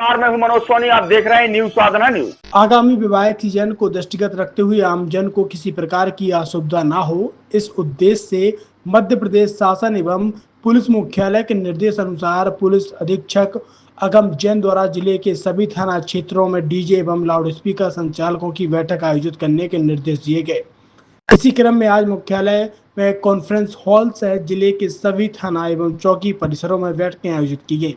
मैं हूं मनोज सोनी, आप देख रहे हैं न्यूज साधना न्यूज। आगामी विवाहित सीजन को दृष्टिगत रखते हुए आमजन को किसी प्रकार की असुविधा न हो, इस उद्देश्य से मध्य प्रदेश शासन एवं पुलिस मुख्यालय के निर्देश अनुसार पुलिस अधीक्षक अगम जैन द्वारा जिले के सभी थाना क्षेत्रों में डीजे एवं लाउडस्पीकर संचालकों की बैठक आयोजित करने के निर्देश दिए गए। इसी क्रम में आज मुख्यालय में कॉन्फ्रेंस हॉल सहित जिले के सभी थाना एवं चौकी परिसरों में बैठकें आयोजित की गई।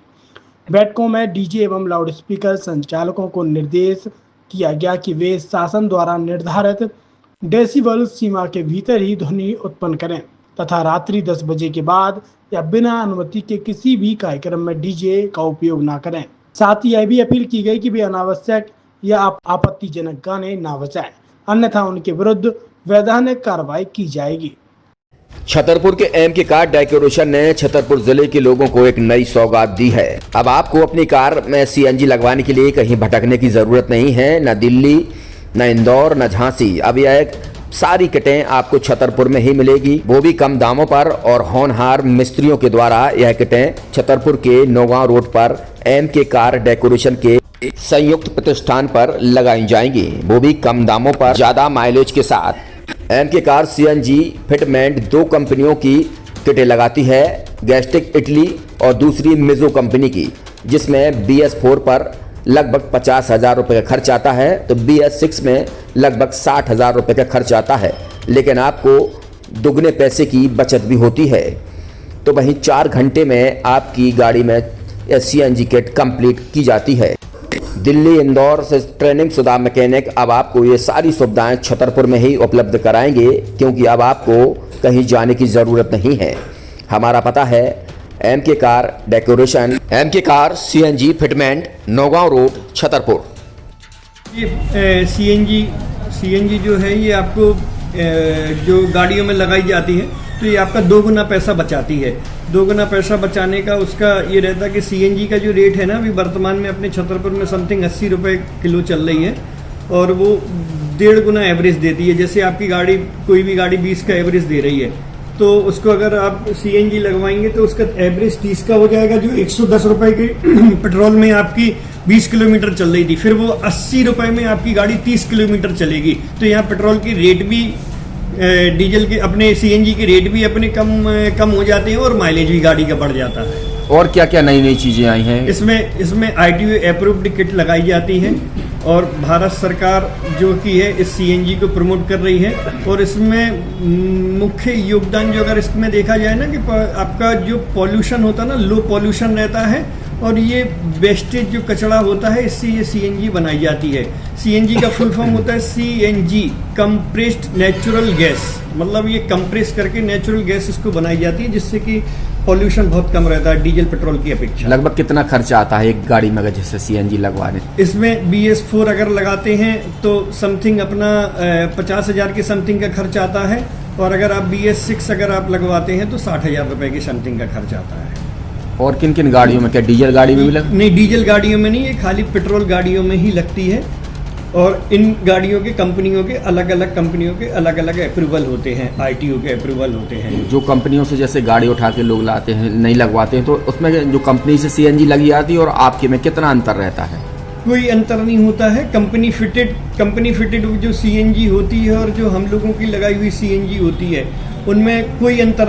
बैठकों में डीजे एवं लाउडस्पीकर संचालकों को निर्देश किया गया कि वे शासन द्वारा निर्धारित डेसिबल सीमा के भीतर ही ध्वनि उत्पन्न करें तथा रात्रि 10 बजे के बाद या बिना अनुमति के किसी भी कार्यक्रम में डीजे का उपयोग न करें। साथ ही यह भी अपील की गई कि वे अनावश्यक या आपत्तिजनक गाने न बजाएं, अन्यथा उनके विरुद्ध वैधानिक कार्रवाई की जाएगी। छतरपुर के एम के कार डेकोरेशन ने छतरपुर जिले के लोगों को एक नई सौगात दी है। अब आपको अपनी कार में सीएनजी लगवाने के लिए कहीं भटकने की जरूरत नहीं है, न दिल्ली, न इंदौर, न झांसी। अब यह सारी किटें आपको छतरपुर में ही मिलेगी, वो भी कम दामों पर। और होनहार मिस्त्रियों के द्वारा यह किटें छतरपुर के नौगांव रोड पर एम के कार डेकोरेशन के संयुक्त प्रतिष्ठान पर लगाई जाएंगी, वो भी कम दामों पर, ज्यादा माइलेज के साथ। एम के कार सीएनजी फिटमेंट 2 कंपनियों की किटें लगाती है, गैस्टिक इटली और दूसरी मिजो कंपनी की, जिसमें BS4 पर लगभग 50,000 रुपये का खर्च आता है, तो BS6 में लगभग 60,000 रुपये का खर्च आता है। लेकिन आपको दुगने पैसे की बचत भी होती है। तो वहीं 4 घंटे में आपकी गाड़ी में सीएनजी किट कंप्लीट की जाती है। दिल्ली, इंदौर से ट्रेनिंग शुदा मैकेनिक अब आपको ये सारी सुविधाएं छतरपुर में ही उपलब्ध कराएंगे, क्योंकि अब आपको कहीं जाने की ज़रूरत नहीं है। हमारा पता है एम के कार डेकोरेशन, एम के car CNG fitment, Naugaon road, Chhatarpur. ये सीएनजी जो है ये आपको जो गाड़ियों में लगाई जाती है तो ये आपका 2 गुना पैसा बचाती है। 2 गुना पैसा बचाने का उसका ये रहता है कि सीएनजी का जो रेट है ना, अभी वर्तमान में अपने छतरपुर में समथिंग 80 रुपये किलो चल रही है और वो 1.5 गुना एवरेज देती है। जैसे आपकी गाड़ी, कोई भी गाड़ी 20 का एवरेज दे रही है, तो उसको अगर आप सीएनजी लगवाएंगे तो उसका एवरेज 30 का हो जाएगा। जो 110 रुपये के पेट्रोल में आपकी 20 किलोमीटर चल रही थी, फिर वो 80 रुपये में आपकी गाड़ी 30 किलोमीटर चलेगी। तो यहाँ पेट्रोल की रेट भी, डीजल के, अपने सीएनजी के रेट भी अपने कम हो जाते हैं और माइलेज भी गाड़ी का बढ़ जाता है। और क्या क्या नई नई चीजें आई हैं? इसमें ITO अप्रूव्ड किट लगाई जाती है और भारत सरकार जो की है इस सीएनजी को प्रमोट कर रही है। और इसमें मुख्य योगदान जो अगर इसमें देखा जाए ना, कि आपका जो पॉल्यूशन होता है ना, लो पॉल्यूशन रहता है और ये वेस्टेज जो कचरा होता है, इससे ये सीएनजी बनाई जाती है। सीएनजी का फुल फॉर्म होता है CNG, कंप्रेस्ड नेचुरल गैस, मतलब ये कंप्रेस करके नेचुरल गैस इसको बनाई जाती है, जिससे कि पॉल्यूशन बहुत कम रहता है डीजल पेट्रोल की अपेक्षा। लगभग कितना खर्चा आता है एक गाड़ी में अगर जैसे सीएनजी लगवाने? इसमें BS4 अगर लगाते हैं तो समथिंग अपना 50,000 के समथिंग का खर्च आता है, और अगर आप BS6 अगर आप लगवाते हैं तो 60,000 रुपये के समथिंग का खर्च आता है। और किन किन गाड़ियों में? क्या डीजल गाड़ी में भी नहीं, डीजल गाड़ियों में नहीं, ये खाली पेट्रोल गाड़ियों में ही लगती है। और इन गाड़ियों के कंपनियों के अलग अलग अप्रूवल होते हैं, ITO के अप्रूवल होते हैं। जो कंपनियों से जैसे गाड़ी उठा के लोग लाते हैं, नहीं लगवाते हैं, तो उसमें जो कंपनी से सीएनजी लगी आती है और आपके में कितना अंतर रहता है? कोई अंतर नहीं होता है। कंपनी फिटेड जो सीएनजी होती है और जो हम लोगों की लगाई हुई सीएनजी होती है, उनमें कोई अंतर